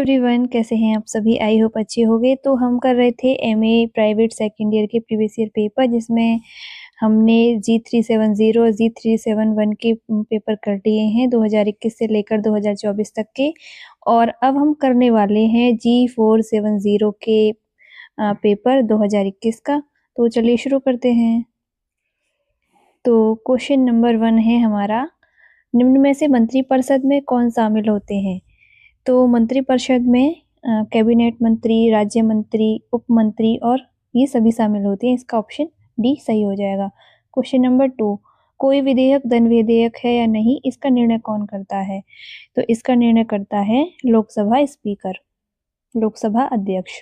Everyone, कैसे हैं आप सभी? आई होप अच्छे होंगे। तो हम कर रहे थे एमए प्राइवेट सेकंड ईयर के प्रीवियस ईयर पेपर, जिसमें हमने G370 और G371 के पेपर कर लिए हैं 2021 से लेकर 2024 तक के। और अब हम करने वाले हैं G470 के पेपर 2021 का। तो चलिए शुरू करते हैं। तो क्वेश्चन नंबर 1 है हमारा, निम्न में से मंत्रिपरिषद में कौन शामिल होते हैं? तो मंत्रिपरिषद में कैबिनेट मंत्री, राज्य मंत्री, उप मंत्री और ये सभी शामिल होते हैं। इसका ऑप्शन डी सही हो जाएगा। क्वेश्चन नंबर 2, कोई विधेयक धन विधेयक है या नहीं, इसका निर्णय कौन करता है? तो इसका निर्णय करता है लोकसभा स्पीकर, लोकसभा अध्यक्ष।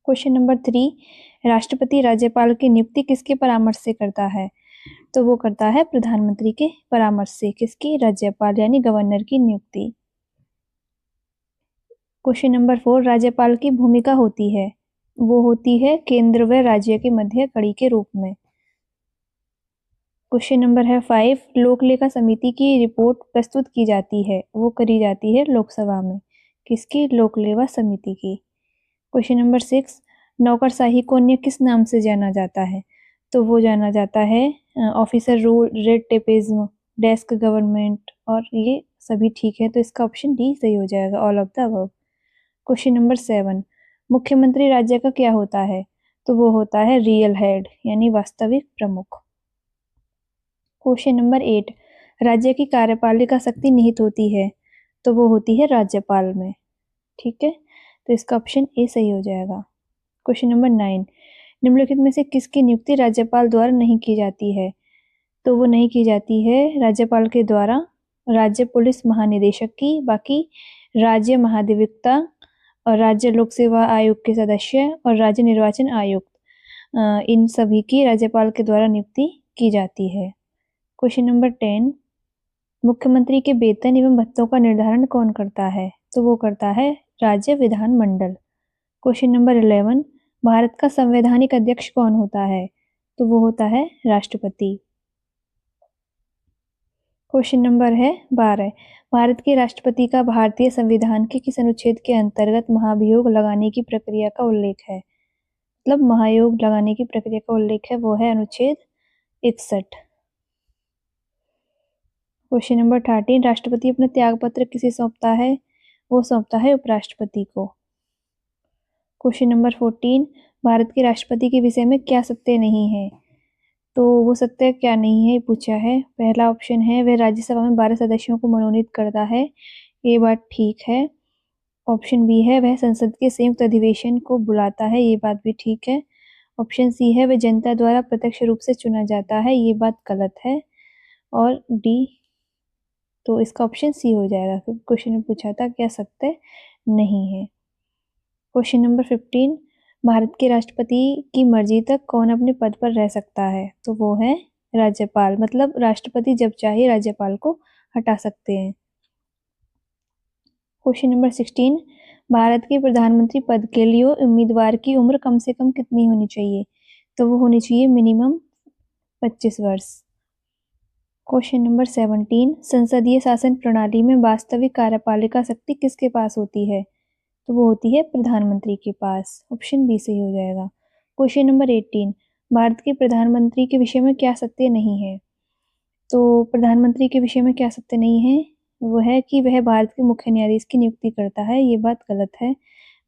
क्वेश्चन नंबर 3, राष्ट्रपति राज्यपाल की नियुक्ति किसके परामर्श से करता है? तो वो करता है प्रधानमंत्री के परामर्श से। किसकी? राज्यपाल यानी गवर्नर की नियुक्ति। क्वेश्चन नंबर 4, राज्यपाल की भूमिका होती है, वो होती है केंद्र व राज्य के मध्य कड़ी के रूप में। क्वेश्चन नंबर है 5, लोक लेखा समिति की रिपोर्ट प्रस्तुत की जाती है, वो करी जाती है लोकसभा में। किसकी? लोक लेखा समिति की। क्वेश्चन नंबर 6, नौकरशाही को अन्य किस नाम से जाना जाता है? तो वो जाना जाता है officer rule, red tapism, desk government और ये सभी ठीक है। तो इसका ऑप्शन डी सही हो जाएगा, all of the above. Question number 7, मुख्यमंत्री राज्य का क्या होता है? तो वो होता है रियल हेड यानी वास्तविक प्रमुख। क्वेश्चन नंबर 8, राज्य की कार्यपालिका शक्ति निहित होती है, तो वो होती है राज्यपाल में। ठीक है, तो इसका ऑप्शन ए सही हो जाएगा। क्वेश्चन नंबर 9, निम्नलिखित में से किसकी नियुक्ति राज्यपाल द्वारा नहीं की जाती है? तो वो नहीं की जाती है राज्यपाल के द्वारा राज्य पुलिस महानिदेशक की, बाकी राज्य महाधिवक्ता और राज्य लोक सेवा आयोग के सदस्य और राज्य निर्वाचन आयुक्त, इन सभी की राज्यपाल के द्वारा नियुक्ति की जाती है। क्वेश्चन नंबर 10, मुख्यमंत्री के वेतन एवं भत्तों का निर्धारण कौन करता है? तो वो करता है राज्य विधानमंडल। क्वेश्चन नंबर 11, भारत का संवैधानिक अध्यक्ष कौन होता है? तो वो होता है राष्ट्रपति। क्वेश्चन नंबर है 12, भारत के राष्ट्रपति का भारतीय संविधान के किस अनुच्छेद के अंतर्गत महाभियोग लगाने की प्रक्रिया का उल्लेख है? मतलब महायोग लगाने की प्रक्रिया का उल्लेख है, वो है अनुच्छेद 61। क्वेश्चन नंबर 13, राष्ट्रपति अपना त्यागपत्र किसे सौंपता है? वो सौंपता है उपराष्ट्रपति को। क्वेश्चन नंबर 14, भारत के राष्ट्रपति के विषय में क्या सत्य नहीं है? तो वो सत्य क्या नहीं है पूछा है। पहला ऑप्शन है वह राज्यसभा में 12 सदस्यों को मनोनीत करता है, ये बात ठीक है। ऑप्शन बी है वह संसद के संयुक्त अधिवेशन को बुलाता है, ये बात भी ठीक है। ऑप्शन सी है वह जनता द्वारा प्रत्यक्ष रूप से चुना जाता है, ये बात गलत है। और डी, तो इसका ऑप्शन सी हो जाएगा क्योंकि क्वेश्चन में पूछा था क्या सत्य नहीं है। क्वेश्चन नंबर 15, भारत के राष्ट्रपति की मर्जी तक कौन अपने पद पर रह सकता है? तो वो है राज्यपाल, मतलब राष्ट्रपति जब चाहे राज्यपाल को हटा सकते हैं। क्वेश्चन नंबर 16, भारत के प्रधानमंत्री पद के लिए उम्मीदवार की उम्र कम से कम कितनी होनी चाहिए? तो वो होनी चाहिए मिनिमम 25 वर्ष। क्वेश्चन नंबर 17, संसदीय शासन प्रणाली में वास्तविक कार्यपालिका शक्ति किसके पास होती है? तो वो होती है प्रधानमंत्री के पास। ऑप्शन बी सही हो जाएगा। क्वेश्चन नंबर 18, भारत के प्रधानमंत्री के विषय में क्या सत्य नहीं है? तो प्रधानमंत्री के विषय में क्या सत्य नहीं है? वो है कि वह भारत के मुख्य न्यायाधीश की नियुक्ति करता है, ये बात गलत है।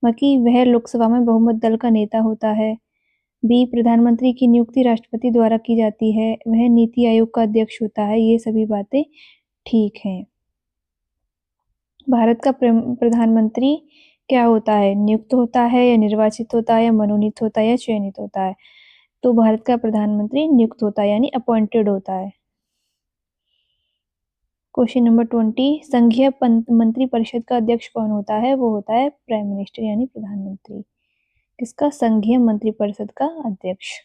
बाकी वह लोकसभा में बहुमत दल का नेता होता है। बी, प्रधानमंत्री की नियुक्ति राष्ट्रपति द्वारा की जाती है, वह नीति आयोग का अध्यक्ष होता है, ये सभी बातें ठीक हैं। भारत का प्रधानमंत्री क्या होता है? नियुक्त होता है या निर्वाचित होता है या मनोनीत होता है या चयनित होता है? तो भारत का प्रधानमंत्री नियुक्त होता है यानी अपॉइंटेड होता है। क्वेश्चन नंबर 20, संघीय मंत्री परिषद का अध्यक्ष कौन होता है? वो होता है प्राइम मिनिस्टर यानी प्रधानमंत्री। किसका? संघीय मंत्री परिषद का अध्यक्ष।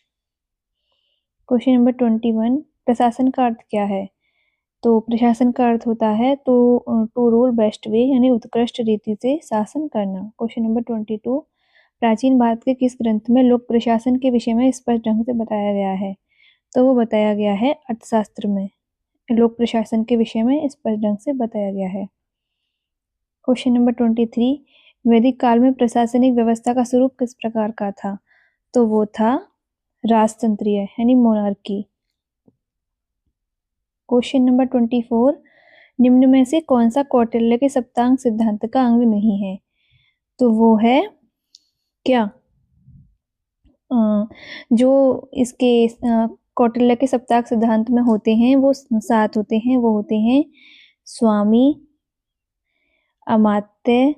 क्वेश्चन नंबर 21, प्रशासन का अर्थ क्या है? तो प्रशासन का अर्थ होता है टू रूल बेस्ट वे यानी उत्कृष्ट रीति से शासन करना। क्वेश्चन नंबर 22, प्राचीन भारत के किस ग्रंथ में लोक प्रशासन के विषय में स्पष्ट ढंग से बताया गया है? तो वो बताया गया है अर्थशास्त्र में, लोक प्रशासन के विषय में स्पष्ट ढंग से बताया गया है। क्वेश्चन नंबर 23, वैदिक काल में प्रशासनिक व्यवस्था का स्वरूप किस प्रकार का था? तो वो था राजतंत्रीय यानी मोनार्की। क्वेश्चन नंबर 24, निम्न में से कौन सा कौटिल्य के सप्तांग सिद्धांत का अंग नहीं है? तो वो है क्या? जो इसके कौटिल्य के सप्तांग सिद्धांत में होते हैं वो 7 होते हैं। वो होते हैं स्वामी, अमात्य,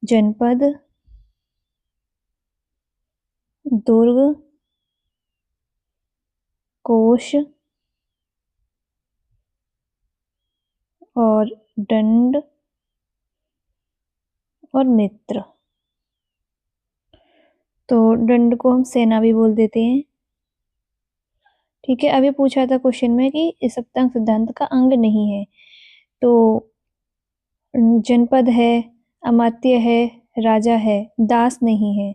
जनपद, दुर्ग, कोश और दंड और मित्र। तो दंड को हम सेना भी बोल देते हैं। ठीक है, अभी पूछा था क्वेश्चन में कि इस सप्तांग सिद्धांत का अंग नहीं है, तो जनपद है, अमात्य है, राजा है, दास नहीं है,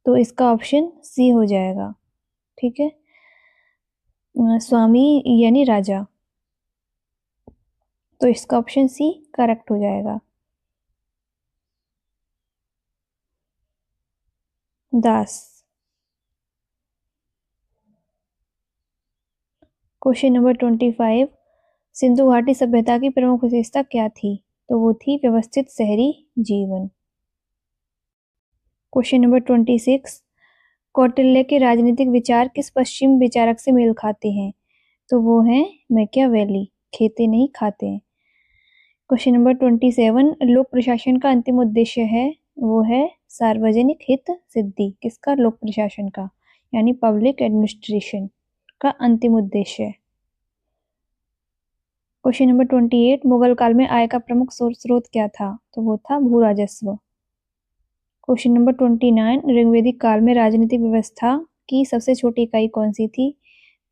तो इसका ऑप्शन सी हो जाएगा। ठीक है, स्वामी यानी राजा, तो इसका ऑप्शन सी करेक्ट हो जाएगा। दास। क्वेश्चन नंबर 25, सिंधु घाटी सभ्यता की प्रमुख विशेषता क्या थी? तो वो थी व्यवस्थित शहरी जीवन। क्वेश्चन नंबर 26, कौटिल्य के राजनीतिक विचार किस पश्चिम विचारक से मेल खाते हैं? तो वो हैं मैकियावेली, खेते नहीं खाते हैं। क्वेश्चन नंबर 27, लोक प्रशासन का अंतिम उद्देश्य है, वो है सार्वजनिक हित सिद्धि। किसका? लोक प्रशासन का, यानी पब्लिक एडमिनिस्ट्रेशन का अंतिम उद्देश्य। क्वेश्चन नंबर 28, मुगल काल में आय का प्रमुख स्रोत क्या था? तो वो था भू राजस्व। क्वेश्चन नंबर 29, ऋग्वेदिक काल में राजनीतिक व्यवस्था की सबसे छोटी इकाई कौन सी थी?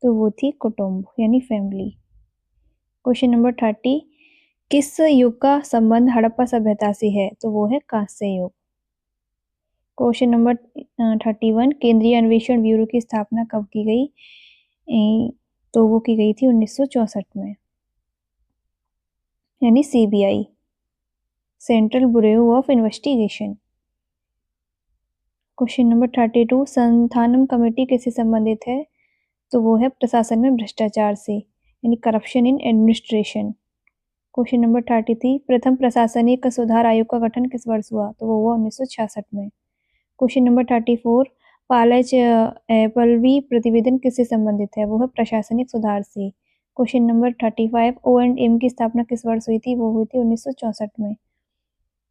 तो वो थी कुटुंब यानी फैमिली। क्वेश्चन नंबर 30, किस युग का संबंध हड़प्पा सभ्यता से है? तो वो है कांस्य युग। क्वेश्चन नंबर 31, केंद्रीय अन्वेषण ब्यूरो की स्थापना कब की गई? तो वो की गई थी 1964 में, यानी CBI, central bureau of investigation. Question number 32, Santhanam committee किससे संबंधित है? तो वो है प्रशासन में भ्रष्टाचार से, यानी corruption in administration. Question number 33, प्रथम प्रशासनिक सुधार आयोग का गठन किस वर्ष हुआ? तो वो हुआ 1966 में। क्वेश्चन नंबर 34, पालेच पल्लवी प्रतिवेदन किससे संबंधित है? वो है प्रशासनिक सुधार से। क्वेश्चन नंबर 35, O&M की स्थापना किस वर्ष हुई थी? वो हुई थी 1964 में।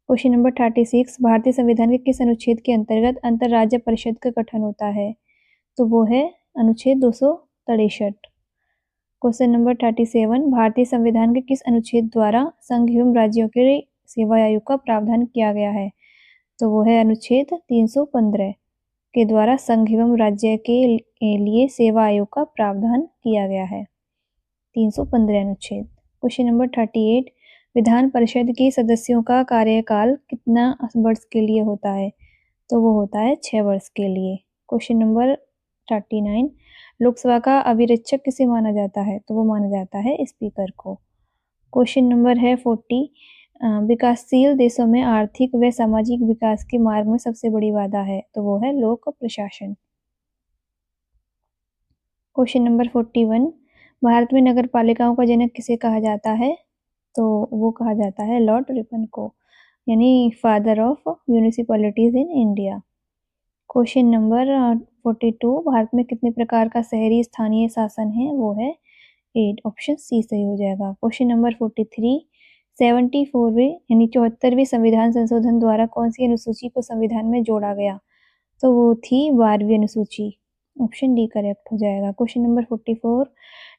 क्वेश्चन नंबर 36, भारतीय संविधान के किस अनुच्छेद के अंतर्गत अंतरराज्य परिषद का गठन होता है? तो वो है अनुच्छेद 263। क्वेश्चन नंबर 37, भारतीय संविधान के किस अनुच्छेद द्वारा संघ एवं राज्यों के सेवा आयोग का प्रावधान किया गया है? तो वो है अनुच्छेद 315 के द्वारा संघ एवं राज्य के लिए सेवा आयोग का प्रावधान किया गया है, 315 अनुच्छेद। क्वेश्चन नंबर 38, विधान परिषद के सदस्यों का कार्यकाल कितना वर्ष के लिए होता है? तो वो होता है 6 वर्ष के लिए। क्वेश्चन नंबर 39, लोकसभा का अभिरक्षक किसे माना जाता है? तो वो माना जाता है स्पीकर को। क्वेश्चन नंबर है 40, विकासशील देशों में आर्थिक व सामाजिक विकास के मार्ग में सबसे बड़ी बाधा है? तो वो है लोक प्रशासन। क्वेश्चन नंबर 41, भारत में नगर पालिकाओं का जनक किसे कहा जाता है? तो वो कहा जाता है लॉर्ड रिपन को, यानी father of municipalities in India. Question number 42, Bharat में कितने प्रकार का शहरी स्थानीय शासन है? वो है 8, ऑप्शन सी सही हो जाएगा। क्वेश्चन नंबर 43, 74वें यानी 74वें संविधान संशोधन द्वारा कौन सी अनुसूची को संविधान में जोड़ा गया? तो वो थी 12वीं अनुसूची, ऑप्शन डी करेक्ट हो जाएगा। क्वेश्चन नंबर 44,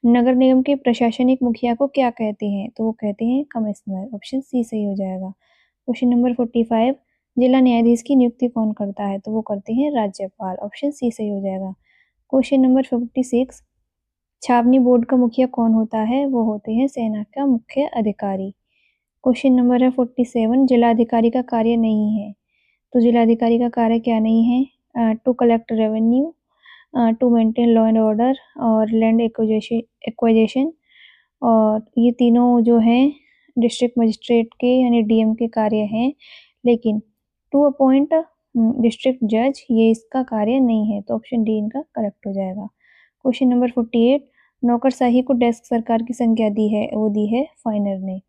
नगर निगम के प्रशासनिक मुखिया को क्या कहते हैं? तो वो कहते हैं कमिश्नर, ऑप्शन सी सही हो जाएगा। क्वेश्चन नंबर 45, जिला न्यायाधीश की नियुक्ति कौन करता है? तो वो करते हैं राज्यपाल, ऑप्शन सी सही हो जाएगा। क्वेश्चन नंबर 56, छावनी बोर्ड का मुखिया कौन होता है? वो होते हैं सेना का मुख्य अधिकारी। क्वेश्चन नंबर है 47, जिलाधिकारी का कार्य नहीं है? तो जिलाधिकारी का कार्य क्या नहीं है? To collect revenue, to maintain law and order और लैंड एक्विजिशन, और ये तीनों जो हैं डिस्ट्रिक्ट मजिस्ट्रेट के यानी डीएम के कार्य हैं, लेकिन टू अपॉइंट डिस्ट्रिक्ट जज ये इसका कार्य नहीं है। तो ऑप्शन डी इनका करेक्ट हो जाएगा। क्वेश्चन नंबर 48, नौकरशाही को डेस्क सरकार की संज्ञा दी है, वो दी है फाइनर ने।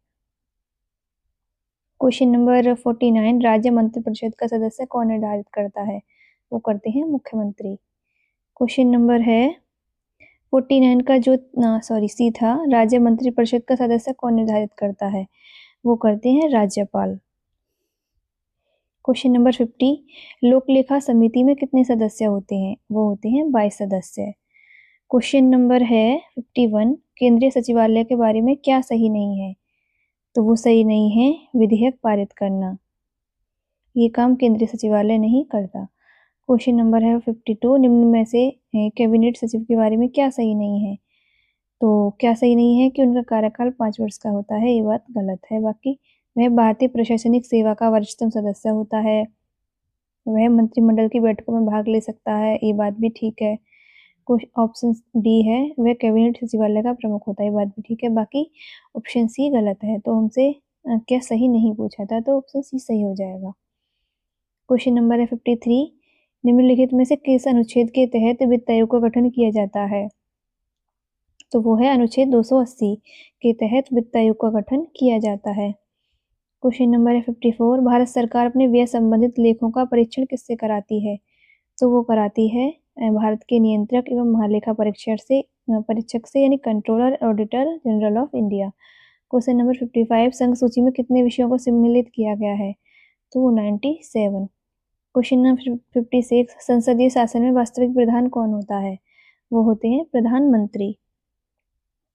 क्वेश्चन नंबर 49, राज्य मंत्रिपरिषद का सदस्य कौन निर्धारित करता है, वो करते हैं मुख्यमंत्री। क्वेश्चन नंबर है 49 का जो सी था, राज्य मंत्रिपरिषद का सदस्य कौन निर्धारित करता है, वो करते हैं राज्यपाल। क्वेश्चन नंबर 50, लोक लेखा समिति में कितने सदस्य होते हैं, वो होते हैं 22 सदस्य। क्वेश्चन नंबर है 51, केंद्रीय सचिवालय के बारे में क्या सही नहीं है, तो वो सही नहीं है विधेयक पारित करना, ये काम केंद्रीय सचिवालय नहीं करता। क्वेश्चन नंबर है 52, निम्न में से कैबिनेट सचिव के बारे में क्या सही नहीं है, तो क्या सही नहीं है कि उनका कार्यकाल 5 वर्ष का होता है, ये बात गलत है। बाकी वह भारतीय प्रशासनिक सेवा का वरिष्ठतम सदस्य होता है, वह मंत्रिमंडल की बैठकों में भाग ले सकता है, ये बात भी ठीक है। ऑप्शन डी है, वह कैबिनेट सचिवालय का प्रमुख होता है, ये बात भी ठीक है। बाकी ऑप्शन सी गलत है। तो हमसे क्या सही नहीं पूछा था, तो ऑप्शन सी सही हो जाएगा। क्वेश्चन नंबर है 53, निम्नलिखित में से किस अनुच्छेद के तहत वित्त आयोग का गठन किया जाता है, तो वो है अनुच्छेद 280 के तहत वित्त आयोग का गठन किया जाता है। क्वेश्चन नंबर है 54, भारत सरकार अपने व्यय संबंधित लेखों का परीक्षण किससे कराती है, तो वो कराती है भारत के नियंत्रक एवं महालेखा परीक्षक से यानी controller auditor general of India. Question number 55, संघ सूची में कितने विषयों को सम्मिलित किया गया है, तो वो 97। क्वेश्चन नंबर 56, संसदीय शासन में वास्तविक प्रधान कौन होता है, वो होते हैं प्रधानमंत्री।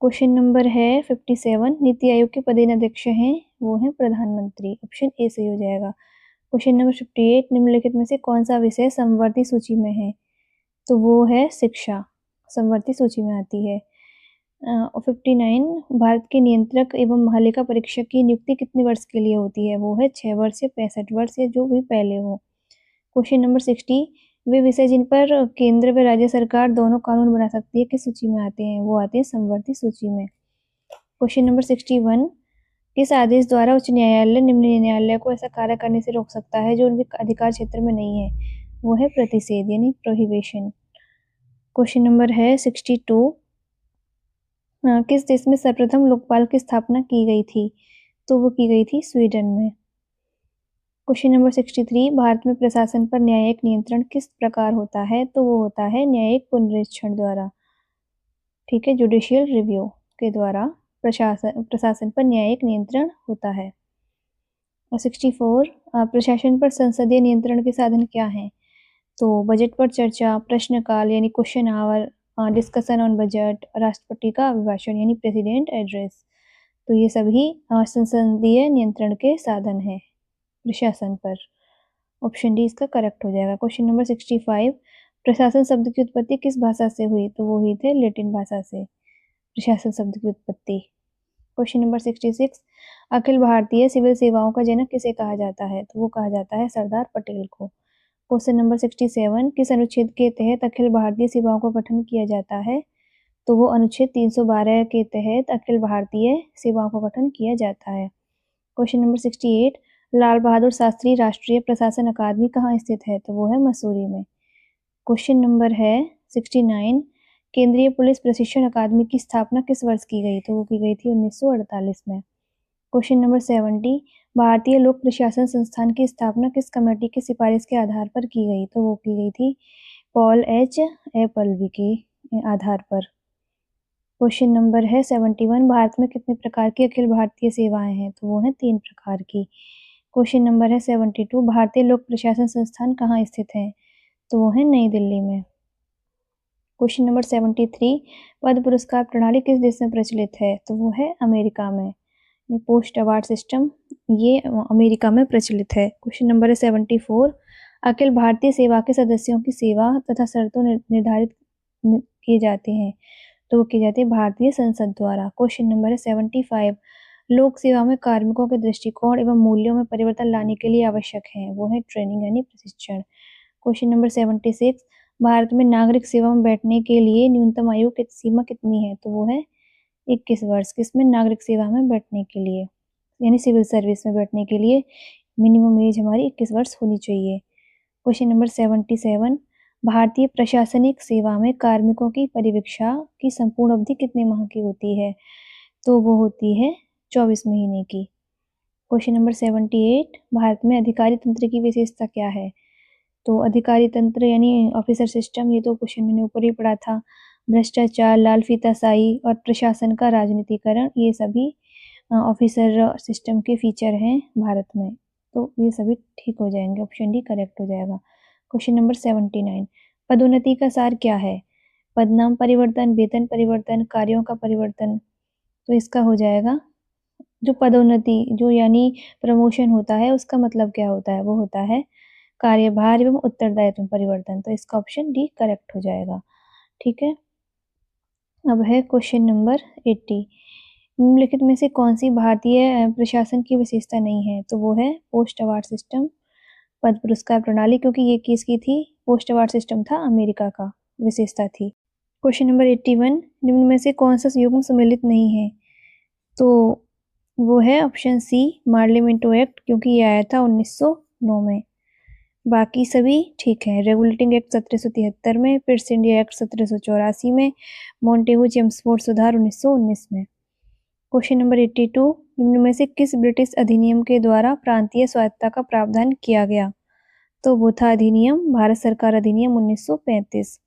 क्वेश्चन नंबर है 57, नीति आयोग के पदेन अध्यक्ष हैं, वो हैं प्रधानमंत्री, ऑप्शन ए सही हो जाएगा। क्वेश्चन नंबर 58, निम्नलिखित में से कौन सा विषय समवर्ती सूची में है, तो वो है शिक्षा, समवर्ती सूची में आती है। 59, भारत के नियंत्रक एवं महालेखा परीक्षक की नियुक्ति कितने वर्ष के लिए होती है, वो है 6 वर्ष या 65 वर्ष या जो भी पहले हो। क्वेश्चन नंबर 60, वे विषय जिन पर केंद्र व राज्य सरकार दोनों कानून बना सकती है किस सूची में आते हैं, वो आते हैं समवर्ती सूची में। क्वेश्चन नंबर 61, किस आदेश द्वारा उच्च न्यायालय निम्न न्यायालय को ऐसा कार्य करने से रोक सकता है जो उनके अधिकार क्षेत्र में नहीं है, वो है प्रतिषेध यानी प्रोहिबिशन। क्वेश्चन नंबर है 62, किस देश में सर्वप्रथम लोकपाल की स्थापना की गई थी, तो वो की गई थी स्वीडन में। क्वेश्चन नंबर 63, भारत में प्रशासन पर न्यायिक नियंत्रण किस प्रकार होता है, तो वो होता है न्यायिक पुनरीक्षण द्वारा, ठीक है, जुडिशियल रिव्यू के द्वारा प्रशासन पर न्यायिक नियंत्रण होता है। और 64, प्रशासन पर संसदीय नियंत्रण के साधन क्या हैं, तो बजट पर चर्चा, प्रश्नकाल यानी question hour, discussion on budget, राष्ट्रपति का अभिभाषण यानी प्रेसिडेंट एड्रेस, तो ये सभी संसदीय नियंत्रण के साधन हैं प्रशासन पर। ऑप्शन डी इसका करेक्ट हो जाएगा। क्वेश्चन नंबर 65, प्रशासन शब्द की उत्पत्ति किस भाषा से हुई, तो वो हुई थे लैटिन भाषा से प्रशासन शब्द की उत्पत्ति। Question number 66, Akhil Bharatiya civil सेवाओं का जनक किसे कहा जाता है, तो वो कहा जाता है सरदार पटेल को। क्वेश्चन नंबर 67, किस अनुच्छेद के तहत अखिल भारतीय सेवाओं का गठन किया जाता है, तो वो अनुच्छेद 312 के तहत अखिल भारतीय सेवाओं का गठन किया जाता है। क्वेश्चन नंबर 68, लाल बहादुर शास्त्री राष्ट्रीय प्रशासन अकादमी कहाँ स्थित है, तो वो है मसूरी में। क्वेश्चन नंबर है 69, केंद्रीय पुलिस प्रशिक्षण अकादमी की स्थापना किस वर्ष की गई, तो वो की गई थी 1948 में। क्वेश्चन नंबर 70, भारतीय लोक प्रशासन संस्थान की स्थापना किस कमेटी की सिफारिश के आधार पर की गई, तो वो की गई थी पॉल एच एपल्बी के आधार पर। क्वेश्चन नंबर है 71, भारत में कितने प्रकार की अखिल भारतीय सेवाएं हैं, तो वो हैं 3 प्रकार की। क्वेश्चन नंबर है 72, भारतीय लोक प्रशासन संस्थान कहाँ स्थित है, तो वो है नई दिल्ली में। क्वेश्चन नंबर 73, पद्म पुरस्कार प्रणाली किस देश में प्रचलित है, तो वो है अमेरिका में। पोस्ट अवार्ड सिस्टम ये अमेरिका में प्रचलित है। क्वेश्चन नंबर है 74, अखिल भारतीय सेवा के सदस्यों की सेवा तथा शर्तों निर्धारित किए जाते हैं, तो वो की जाती है भारतीय संसद द्वारा। क्वेश्चन नंबर है 75, लोक सेवा में कार्मिकों के दृष्टिकोण एवं मूल्यों में परिवर्तन लाने के लिए आवश्यक है, वो है ट्रेनिंग यानी प्रशिक्षण। क्वेश्चन नंबर 76, भारत में नागरिक सेवा में बैठने के लिए न्यूनतम आयु की सीमा कितनी है, तो वो है 21 वर्ष, किसमें नागरिक सेवा में बैठने के लिए। यानी सिविल सर्विस में बैठने के लिए मिनिमम एज हमारी 21 वर्ष होनी चाहिए। क्वेश्चन नंबर 77, भारतीय प्रशासनिक सेवा में कार्मिकों की परिवीक्षा की संपूर्ण अवधि कितने माह की होती है? तो वो होती है 24 महीने की। क्वेश्चन नंबर 78, भारत में अधिकारी तंत्र की विशेषता क्या है? तो अधिकारी तंत्र यानी ऑफिसर सिस्टम, ये तो क्वेश्चन मैंने ऊपर ही पढ़ा था। भ्रष्टाचार, लाल फीताशाही और प्रशासन का राजनीतिकरण, ये सभी ऑफिसर सिस्टम के फीचर हैं भारत में। तो ये सभी ठीक हो जाएंगे, ऑप्शन डी करेक्ट हो जाएगा। क्वेश्चन नंबर 79, पदोन्नति का सार क्या है? पदनाम परिवर्तन, वेतन परिवर्तन, कार्यों का परिवर्तन। तो इसका हो जाएगा जो पदोन्नति, जो यानी प्रमोशन होता है, उसका मतलब क्या होता है? वो होता है कार्यभार एवं उत्तरदायित्व में परिवर्तन। तो इसका ऑप्शन डी करेक्ट हो जाएगा। ठीक है, अब है क्वेश्चन नंबर 80, निम्नलिखित में से कौन सी भारतीय प्रशासन की विशेषता नहीं है? तो वो है पोस्ट अवार्ड सिस्टम, पद पुरस्कार प्रणाली, क्योंकि ये किसकी थी? पोस्ट अवार्ड सिस्टम था, अमेरिका का विशेषता थी। क्वेश्चन नंबर 81, निम्न में से कौन सा युग्म सम्मिलित नहीं है? तो वो है ऑप्शन सी मार्लिमेंटो एक्ट, क्योंकि ये आया था 1909 में। बाकी सभी ठीक है। रेगुलेटिंग एक्ट 1773 में, पिट्स इंडिया एक्ट 1784 में, मॉन्टेगू चेम्सफोर्ड सुधार 1919 में। क्वेश्चन नंबर 82, निम्न में से किस ब्रिटिश अधिनियम के द्वारा प्रांतीय स्वायत्तता का प्रावधान किया गया? तो वो था अधिनियम भारत सरकार अधिनियम 1935।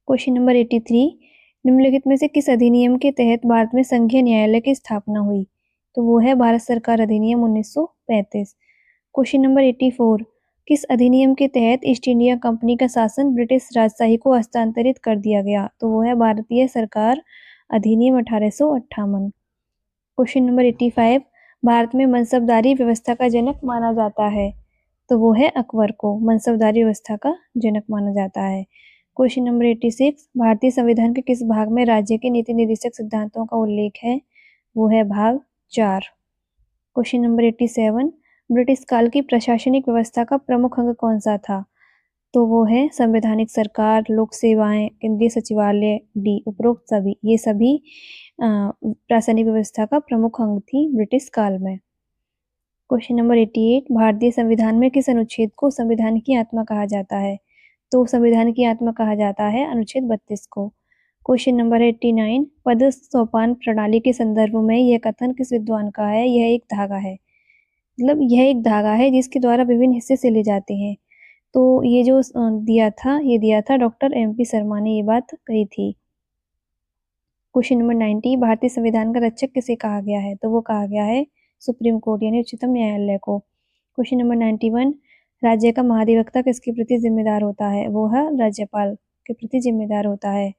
क्वेश्चन नंबर 83, निम्नलिखित में से किस अधिनियम के तहत भारत में संघीय न्यायालय की स्थापना हुई? तो वो है भारत सरकार अधिनियम 1935। क्वेश्चन नंबर 84, किस अधिनियम के तहत ईस्ट इंडिया कंपनी का शासन ब्रिटिश राजशाही को हस्तांतरित कर दिया गया? तो वो है भारतीय सरकार अधिनियम 1858। क्वेश्चन नंबर 85, भारत में मनसबदारी व्यवस्था का जनक माना जाता है? तो वो है अकबर को मनसबदारी व्यवस्था का जनक माना जाता है। क्वेश्चन नंबर 86, भारतीय संविधान के किस भाग में राज्य के नीति निर्देशक सिद्धांतों का उल्लेख है? वो है भाग 4। क्वेश्चन नंबर 87, ब्रिटिश काल की प्रशासनिक व्यवस्था का प्रमुख अंग कौन सा था? तो वो है संवैधानिक सरकार, लोक सेवाएं, केंद्रीय सचिवालय, डी उपरोक्त सभी। ये सभी प्रशासनिक व्यवस्था का प्रमुख अंग थी ब्रिटिश काल में। क्वेश्चन नंबर 88, भारतीय संविधान में किस अनुच्छेद को संविधान की आत्मा कहा जाता है? तो संविधान की आत्मा कहा जाता है अनुच्छेद 32 को। क्वेश्चन नंबर 89, पद सोपान प्रणाली के संदर्भ में यह कथन किस विद्वान का है? यह एक धागा है, मतलब यह एक धागा है जिसके द्वारा विभिन्न हिस्से सिले जाते हैं। तो ये जो दिया था डॉक्टर MP शर्मा ने ये बात कही थी। क्वेश्चन नंबर 90, भारतीय संविधान का रक्षक किसे कहा गया है? तो वो कहा गया है सुप्रीम कोर्ट यानी उच्चतम न्यायालय को। क्वेश्चन नंबर 91, राज्य का महाधिवक्ता किसके प्रति जिम्मेदार होता है? वो है राज्यपाल के प्रति जिम्मेदार होता है।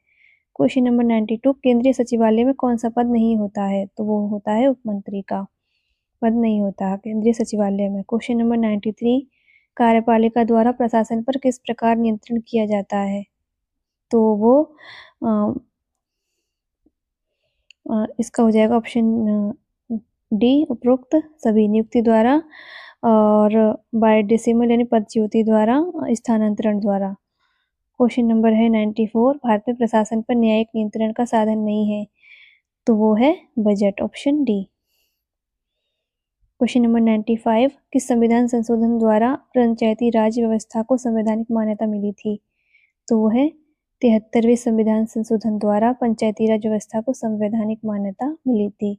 क्वेश्चन नंबर 92, केंद्रीय सचिवालय में कौन सा पद नहीं होता है? तो वो होता है उपमंत्री का पद नहीं होता केंद्रीय सचिवालय में। क्वेश्चन नंबर 93, कार्यपालिका द्वारा प्रशासन पर किस प्रकार नियंत्रण किया जाता है? तो वो इसका हो जाएगा ऑप्शन डी उपरोक्त सभी, नियुक्ति द्वारा और बाय डेसिमल यानी पदच्युति द्वारा, स्थानांतरण द्वारा। क्वेश्चन नंबर है 94, भारत में प्रशासन पर न्यायिक नियंत्रण का साधन नहीं है? तो वो है budget, option D. Question number 95, किस संविधान संशोधन द्वारा पंचायती राज व्यवस्था को संवैधानिक मान्यता मिली थी? तो वो है 73वें संविधान संशोधन द्वारा पंचायती राज व्यवस्था को संवैधानिक मान्यता मिली थी।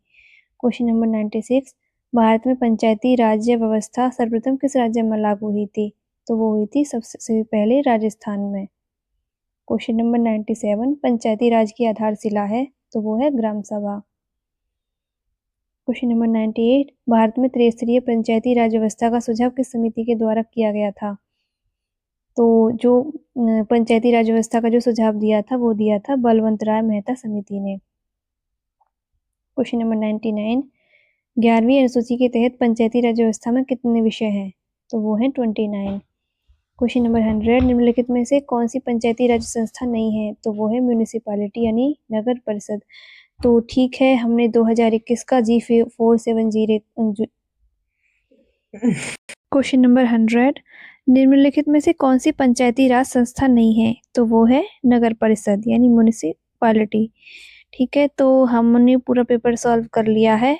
क्वेश्चन नंबर 96, भारत में पंचायती राज्य व्यवस्था सर्वप्रथम किस राज्य में लागू हुई थी? तो वो हुई थी सबसे पहले राजस्थान में। क्वेश्चन नंबर 97, पंचायती राज की आधारशिला है? तो वो है ग्राम सभा। क्वेश्चन नंबर 98, भारत में त्रिस्तरीय पंचायती राज व्यवस्था का सुझाव किस समिति के द्वारा किया गया था? तो जो पंचायती राज व्यवस्था का जो सुझाव दिया था वो दिया था बलवंत राय मेहता समिति ने। क्वेश्चन नंबर 99, 11वीं अनुसूची के तहत पंचायती राज व्यवस्था में कितने विषय हैं? तो वो हैं 29। क्वेश्चन नंबर 100, निम्नलिखित में से कौन सी पंचायती राज संस्था नहीं है? तो वो है म्यूनिसिपैलिटी यानी नगर परिषद। तो ठीक है, हमने 2021 का G470 क्वेश्चन नंबर 100, निम्नलिखित में से कौन सी पंचायती राज संस्था नहीं है? तो वो है नगर परिषद यानी म्यूनिसिपैलिटी। ठीक है, तो हमने पूरा पेपर सॉल्व कर लिया है।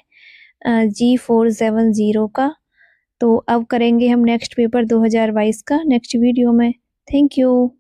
G470 का। तो अब करेंगे हम नेक्स्ट पेपर 2022 का नेक्स्ट वीडियो में। Thank you.